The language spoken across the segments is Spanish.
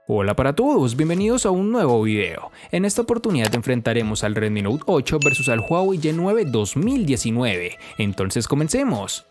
Hola para todos, bienvenidos a un nuevo video. En esta oportunidad enfrentaremos al Redmi Note 8 versus al Huawei Y9 2019. Entonces comencemos.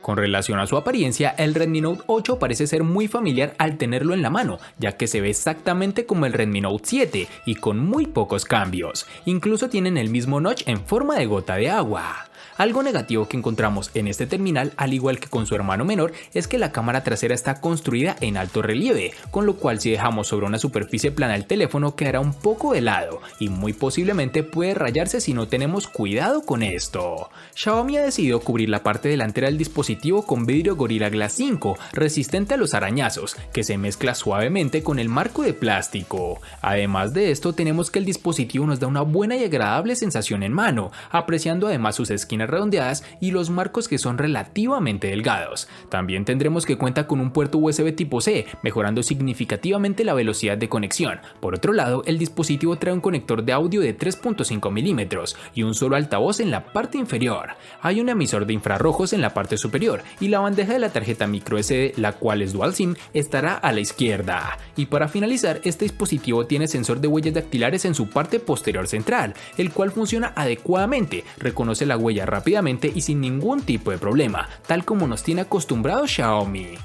Con relación a su apariencia, el Redmi Note 8 parece ser muy familiar al tenerlo en la mano, ya que se ve exactamente como el Redmi Note 7 y con muy pocos cambios. Incluso tienen el mismo notch en forma de gota de agua. Algo negativo que encontramos en este terminal, al igual que con su hermano menor, es que la cámara trasera está construida en alto relieve, con lo cual si dejamos sobre una superficie plana el teléfono quedará un poco de lado y muy posiblemente puede rayarse si no tenemos cuidado con esto. Xiaomi ha decidido cubrir la parte delantera del dispositivo con vidrio Gorilla Glass 5, resistente a los arañazos, que se mezcla suavemente con el marco de plástico. Además de esto, tenemos que el dispositivo nos da una buena y agradable sensación en mano, apreciando además sus esquinas redondeadas y los marcos que son relativamente delgados. También tendremos que cuenta con un puerto USB tipo C, mejorando significativamente la velocidad de conexión. Por otro lado, el dispositivo trae un conector de audio de 3.5 milímetros y un solo altavoz en la parte inferior. Hay un emisor de infrarrojos en la parte superior y la bandeja de la tarjeta microSD, la cual es dual SIM, estará a la izquierda. Y para finalizar, este dispositivo tiene sensor de huellas dactilares en su parte posterior central, el cual funciona adecuadamente, reconoce la huella rápidamente y sin ningún tipo de problema, tal como nos tiene acostumbrados Xiaomi.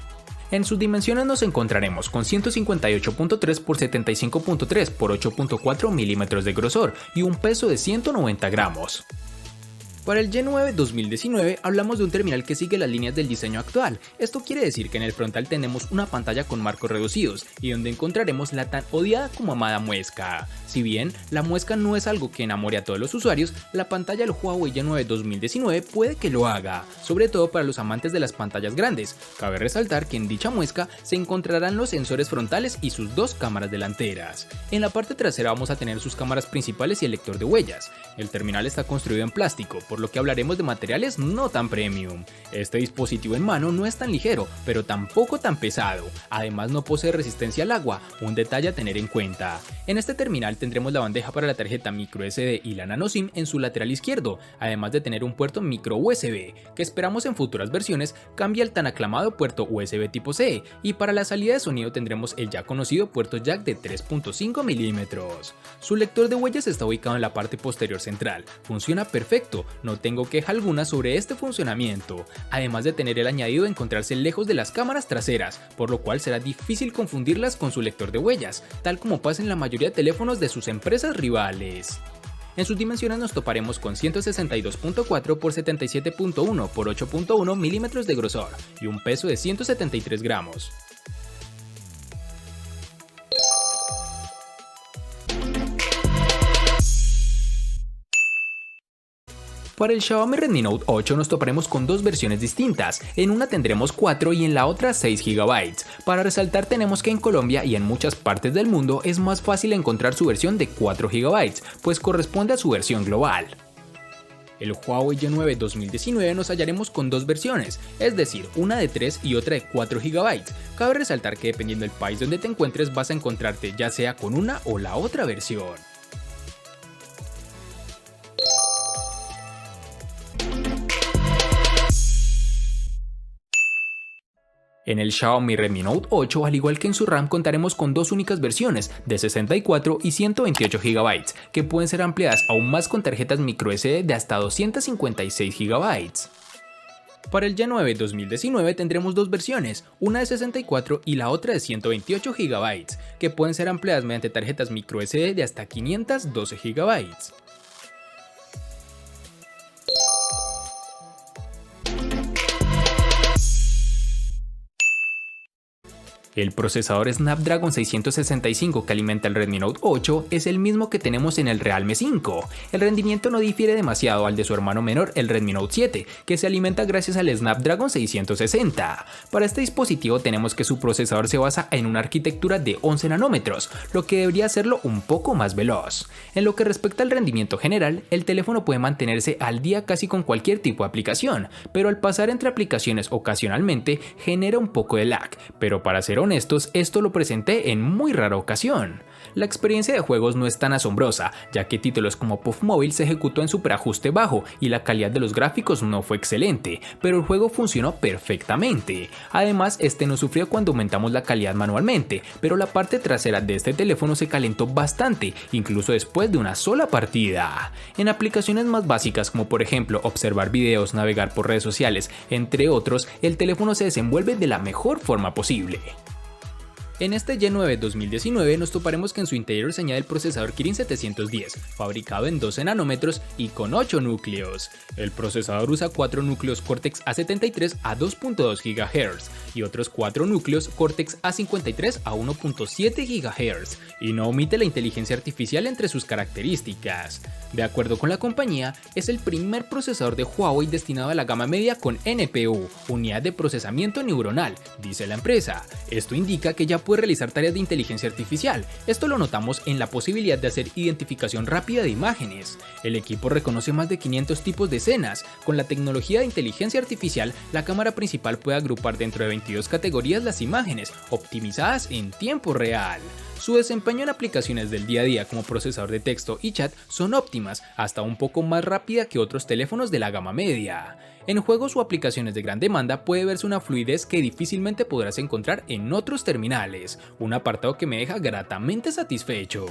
En sus dimensiones nos encontraremos con 158.3 x 75.3 x 8.4 milímetros de grosor y un peso de 190 gramos. Para el Y9 2019 hablamos de un terminal que sigue las líneas del diseño actual. Esto quiere decir que en el frontal tenemos una pantalla con marcos reducidos y donde encontraremos la tan odiada como amada muesca. Si bien la muesca no es algo que enamore a todos los usuarios, la pantalla del Huawei Y9 2019 puede que lo haga, sobre todo para los amantes de las pantallas grandes. Cabe resaltar que en dicha muesca se encontrarán los sensores frontales y sus dos cámaras delanteras. En la parte trasera vamos a tener sus cámaras principales y el lector de huellas. El terminal está construido en plástico, por lo que hablaremos de materiales no tan premium. Este dispositivo en mano no es tan ligero, pero tampoco tan pesado. Además no posee resistencia al agua, un detalle a tener en cuenta. En este terminal tendremos la bandeja para la tarjeta microSD y la nano SIM en su lateral izquierdo, además de tener un puerto micro USB, que esperamos en futuras versiones cambie el tan aclamado puerto USB tipo C, y para la salida de sonido tendremos el ya conocido puerto jack de 3.5 milímetros. Su lector de huellas está ubicado en la parte posterior central, funciona perfecto, no tengo queja alguna sobre este funcionamiento, además de tener el añadido de encontrarse lejos de las cámaras traseras, por lo cual será difícil confundirlas con su lector de huellas, tal como pasa en la mayoría de teléfonos de sus empresas rivales. En sus dimensiones nos toparemos con 162.4 x 77.1 x 8.1 milímetros de grosor y un peso de 173 gramos. Para el Xiaomi Redmi Note 8 nos toparemos con dos versiones distintas, en una tendremos 4 y en la otra 6 GB. Para resaltar tenemos que en Colombia y en muchas partes del mundo es más fácil encontrar su versión de 4 GB, pues corresponde a su versión global. El Huawei Y9 2019 nos hallaremos con dos versiones, es decir, una de 3 y otra de 4 GB. Cabe resaltar que dependiendo del país donde te encuentres vas a encontrarte ya sea con una o la otra versión. En el Xiaomi Redmi Note 8, al igual que en su RAM, contaremos con dos únicas versiones de 64 y 128 GB, que pueden ser ampliadas aún más con tarjetas microSD de hasta 256 GB. Para el Y9 2019 tendremos dos versiones, una de 64 y la otra de 128 GB, que pueden ser ampliadas mediante tarjetas microSD de hasta 512 GB. El procesador Snapdragon 665 que alimenta el Redmi Note 8 es el mismo que tenemos en el Realme 5. El rendimiento no difiere demasiado al de su hermano menor, el Redmi Note 7, que se alimenta gracias al Snapdragon 660. Para este dispositivo tenemos que su procesador se basa en una arquitectura de 11 nanómetros, lo que debería hacerlo un poco más veloz. En lo que respecta al rendimiento general, el teléfono puede mantenerse al día casi con cualquier tipo de aplicación, pero al pasar entre aplicaciones ocasionalmente genera un poco de lag, pero para ser honestos, esto lo presenté en muy rara ocasión. La experiencia de juegos no es tan asombrosa, ya que títulos como Puff Mobile se ejecutó en superajuste bajo y la calidad de los gráficos no fue excelente, pero el juego funcionó perfectamente. Además, este no sufrió cuando aumentamos la calidad manualmente, pero la parte trasera de este teléfono se calentó bastante, incluso después de una sola partida. En aplicaciones más básicas como por ejemplo observar videos, navegar por redes sociales, entre otros, el teléfono se desenvuelve de la mejor forma posible. En este Y9 2019 nos toparemos que en su interior se añade el procesador Kirin 710, fabricado en 12 nanómetros y con 8 núcleos. El procesador usa 4 núcleos Cortex A73 a 2.2 GHz y otros 4 núcleos Cortex A53 a 1.7 GHz, y no omite la inteligencia artificial entre sus características. De acuerdo con la compañía, es el primer procesador de Huawei destinado a la gama media con NPU, unidad de procesamiento neuronal, dice la empresa. Esto indica que ya puede realizar tareas de inteligencia artificial. Esto lo notamos en la posibilidad de hacer identificación rápida de imágenes. El equipo reconoce más de 500 tipos de escenas. Con la tecnología de inteligencia artificial, la cámara principal puede agrupar dentro de 22 categorías las imágenes, optimizadas en tiempo real. Su desempeño en aplicaciones del día a día como procesador de texto y chat son óptimas, hasta un poco más rápida que otros teléfonos de la gama media. En juegos o aplicaciones de gran demanda puede verse una fluidez que difícilmente podrás encontrar en otros terminales, un apartado que me deja gratamente satisfecho.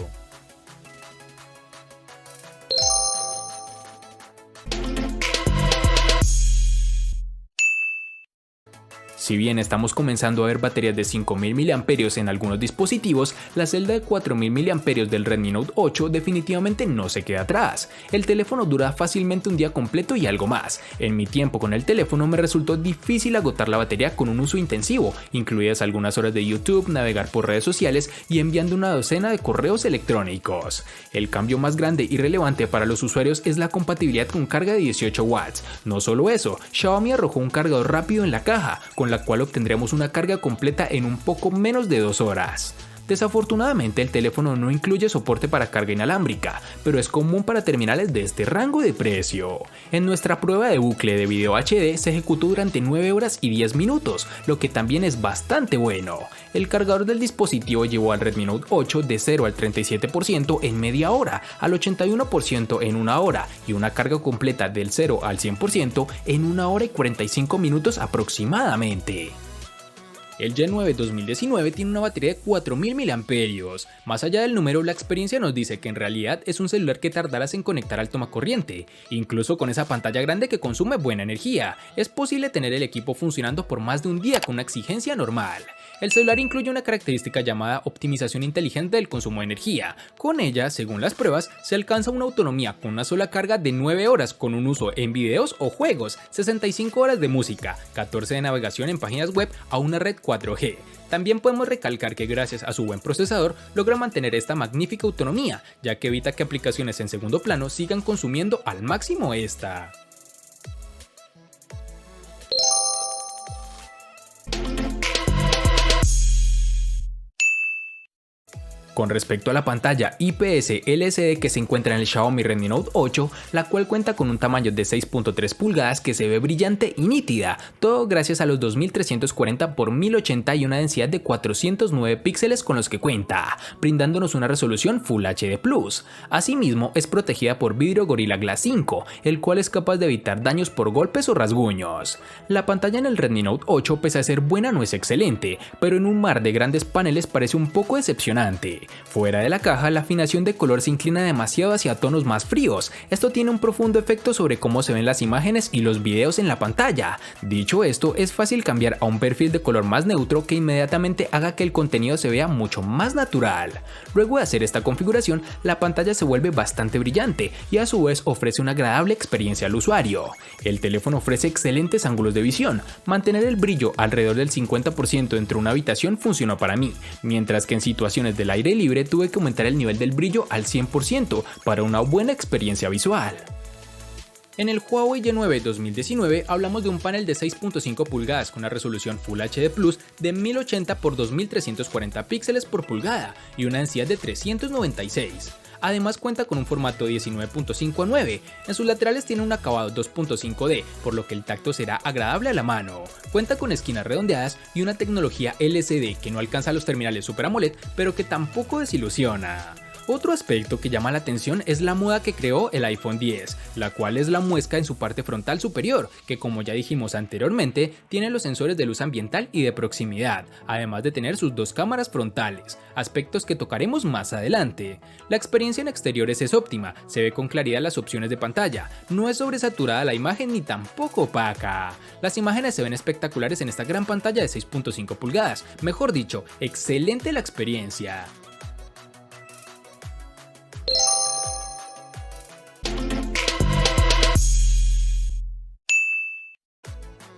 Si bien estamos comenzando a ver baterías de 5000 mAh en algunos dispositivos, la celda de 4000 mAh del Redmi Note 8 definitivamente no se queda atrás. El teléfono dura fácilmente un día completo y algo más. En mi tiempo con el teléfono me resultó difícil agotar la batería con un uso intensivo, incluidas algunas horas de YouTube, navegar por redes sociales y enviando una docena de correos electrónicos. El cambio más grande y relevante para los usuarios es la compatibilidad con carga de 18 watts. No solo eso, Xiaomi arrojó un cargador rápido en la caja, con la cual obtendremos una carga completa en un poco menos de 2 horas. Desafortunadamente el teléfono no incluye soporte para carga inalámbrica, pero es común para terminales de este rango de precio. En nuestra prueba de bucle de video HD se ejecutó durante 9 horas y 10 minutos, lo que también es bastante bueno. El cargador del dispositivo llevó al Redmi Note 8 de 0 al 37% en media hora, al 81% en 1 hora y una carga completa del 0 al 100% en 1 hora y 45 minutos aproximadamente. El Y9 2019 tiene una batería de 4000 mAh. Más allá del número, la experiencia nos dice que en realidad es un celular que tardarás en conectar al tomacorriente. Incluso con esa pantalla grande que consume buena energía, es posible tener el equipo funcionando por más de un día con una exigencia normal. El celular incluye una característica llamada optimización inteligente del consumo de energía. Con ella, según las pruebas, se alcanza una autonomía con una sola carga de 9 horas con un uso en videos o juegos, 65 horas de música, 14 de navegación en páginas web a una red 4G. También podemos recalcar que gracias a su buen procesador logra mantener esta magnífica autonomía, ya que evita que aplicaciones en segundo plano sigan consumiendo al máximo esta. Con respecto a la pantalla IPS LCD que se encuentra en el Xiaomi Redmi Note 8, la cual cuenta con un tamaño de 6.3 pulgadas que se ve brillante y nítida, todo gracias a los 2340 x 1080 y una densidad de 409 píxeles con los que cuenta, brindándonos una resolución Full HD+. Asimismo, es protegida por vidrio Gorilla Glass 5, el cual es capaz de evitar daños por golpes o rasguños. La pantalla en el Redmi Note 8, pese a ser buena, no es excelente, pero en un mar de grandes paneles parece un poco decepcionante. Fuera de la caja, la afinación de color se inclina demasiado hacia tonos más fríos. Esto tiene un profundo efecto sobre cómo se ven las imágenes y los videos en la pantalla. Dicho esto, es fácil cambiar a un perfil de color más neutro que inmediatamente haga que el contenido se vea mucho más natural. Luego de hacer esta configuración, la pantalla se vuelve bastante brillante y a su vez ofrece una agradable experiencia al usuario. El teléfono ofrece excelentes ángulos de visión. Mantener el brillo alrededor del 50% dentro de una habitación funcionó para mí, mientras que en situaciones del aire libre tuve que aumentar el nivel del brillo al 100% para una buena experiencia visual. En el Huawei Y9 2019 hablamos de un panel de 6.5 pulgadas con una resolución Full HD Plus de 1080 x 2340 píxeles por pulgada y una densidad de 396. Además cuenta con un formato 19.5:9. En sus laterales tiene un acabado 2.5D, por lo que el tacto será agradable a la mano. Cuenta con esquinas redondeadas y una tecnología LCD que no alcanza los terminales Super AMOLED, pero que tampoco desilusiona. Otro aspecto que llama la atención es la muda que creó el iPhone X, la cual es la muesca en su parte frontal superior, que como ya dijimos anteriormente, tiene los sensores de luz ambiental y de proximidad, además de tener sus dos cámaras frontales, aspectos que tocaremos más adelante. La experiencia en exteriores es óptima, se ve con claridad las opciones de pantalla, no es sobresaturada la imagen ni tampoco opaca. Las imágenes se ven espectaculares en esta gran pantalla de 6.5 pulgadas, mejor dicho, excelente la experiencia.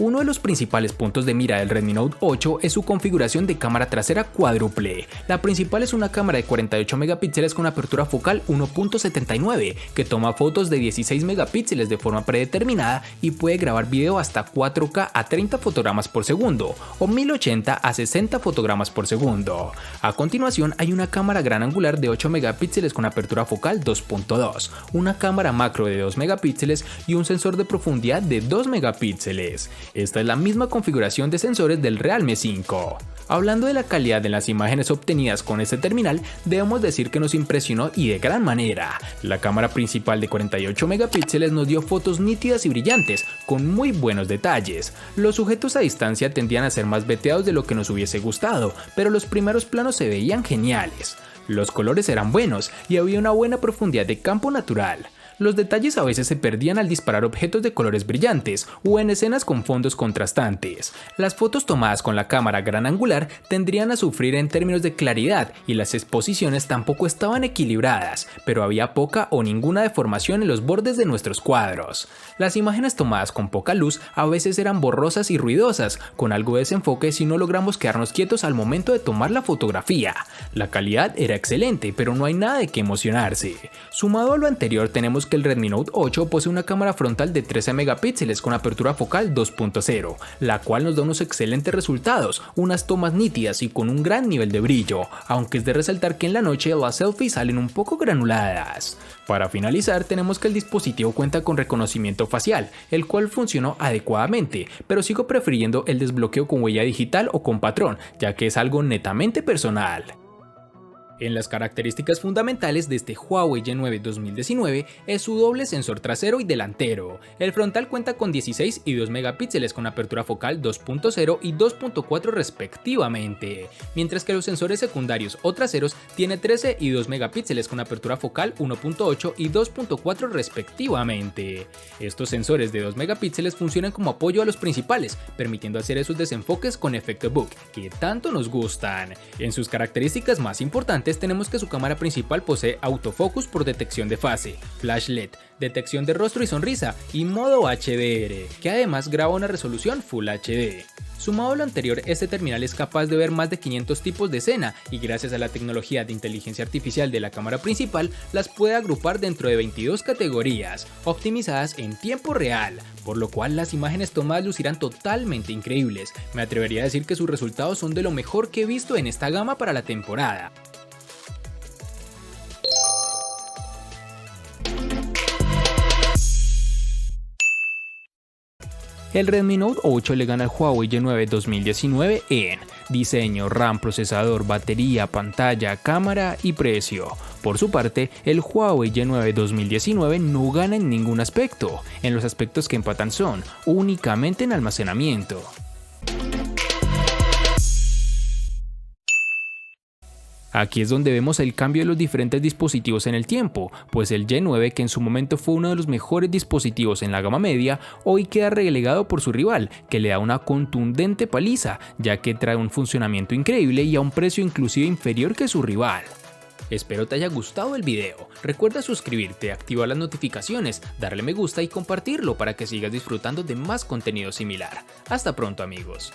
Uno de los principales puntos de mira del Redmi Note 8 es su configuración de cámara trasera cuádruple. La principal es una cámara de 48 megapíxeles con apertura focal 1.79 que toma fotos de 16 megapíxeles de forma predeterminada y puede grabar video hasta 4K a 30 fotogramas por segundo o 1080 a 60 fotogramas por segundo. A continuación hay una cámara gran angular de 8 megapíxeles con apertura focal 2.2, una cámara macro de 2 megapíxeles y un sensor de profundidad de 2 megapíxeles. Esta es la misma configuración de sensores del Realme 5. Hablando de la calidad de las imágenes obtenidas con este terminal, debemos decir que nos impresionó y de gran manera. La cámara principal de 48 megapíxeles nos dio fotos nítidas y brillantes, con muy buenos detalles. Los sujetos a distancia tendían a ser más veteados de lo que nos hubiese gustado, pero los primeros planos se veían geniales. Los colores eran buenos y había una buena profundidad de campo natural. Los detalles a veces se perdían al disparar objetos de colores brillantes o en escenas con fondos contrastantes. Las fotos tomadas con la cámara gran angular tendrían a sufrir en términos de claridad y las exposiciones tampoco estaban equilibradas, pero había poca o ninguna deformación en los bordes de nuestros cuadros. Las imágenes tomadas con poca luz a veces eran borrosas y ruidosas, con algo de desenfoque si no logramos quedarnos quietos al momento de tomar la fotografía. La calidad era excelente, pero no hay nada de qué emocionarse. Sumado a lo anterior tenemos que el Redmi Note 8 posee una cámara frontal de 13 megapíxeles con apertura focal 2.0, la cual nos da unos excelentes resultados, unas tomas nítidas y con un gran nivel de brillo, aunque es de resaltar que en la noche las selfies salen un poco granuladas. Para finalizar tenemos que el dispositivo cuenta con reconocimiento facial, el cual funcionó adecuadamente, pero sigo prefiriendo el desbloqueo con huella digital o con patrón, ya que es algo netamente personal. En las características fundamentales de este Huawei G9 2019 es su doble sensor trasero y delantero. El frontal cuenta con 16 y 2 megapíxeles con apertura focal 2.0 y 2.4 respectivamente, mientras que los sensores secundarios o traseros tiene 13 y 2 megapíxeles con apertura focal 1.8 y 2.4 respectivamente. Estos sensores de 2 megapíxeles funcionan como apoyo a los principales, permitiendo hacer esos desenfoques con efecto bokeh que tanto nos gustan. En sus características más importantes tenemos que su cámara principal posee autofocus por detección de fase, flash LED, detección de rostro y sonrisa y modo HDR, que además graba una resolución Full HD. Sumado a lo anterior, este terminal es capaz de ver más de 500 tipos de escena y gracias a la tecnología de inteligencia artificial de la cámara principal las puede agrupar dentro de 22 categorías, optimizadas en tiempo real, por lo cual las imágenes tomadas lucirán totalmente increíbles. Me atrevería a decir que sus resultados son de lo mejor que he visto en esta gama para la temporada. El Redmi Note 8 le gana al Huawei G9 2019 en diseño, RAM, procesador, batería, pantalla, cámara y precio. Por su parte, el Huawei G9 2019 no gana en ningún aspecto. En los aspectos que empatan son únicamente en almacenamiento. Aquí es donde vemos el cambio de los diferentes dispositivos en el tiempo, pues el G9, que en su momento fue uno de los mejores dispositivos en la gama media, hoy queda relegado por su rival, que le da una contundente paliza, ya que trae un funcionamiento increíble y a un precio inclusive inferior que su rival. Espero te haya gustado el video, recuerda suscribirte, activar las notificaciones, darle me gusta y compartirlo para que sigas disfrutando de más contenido similar. Hasta pronto amigos.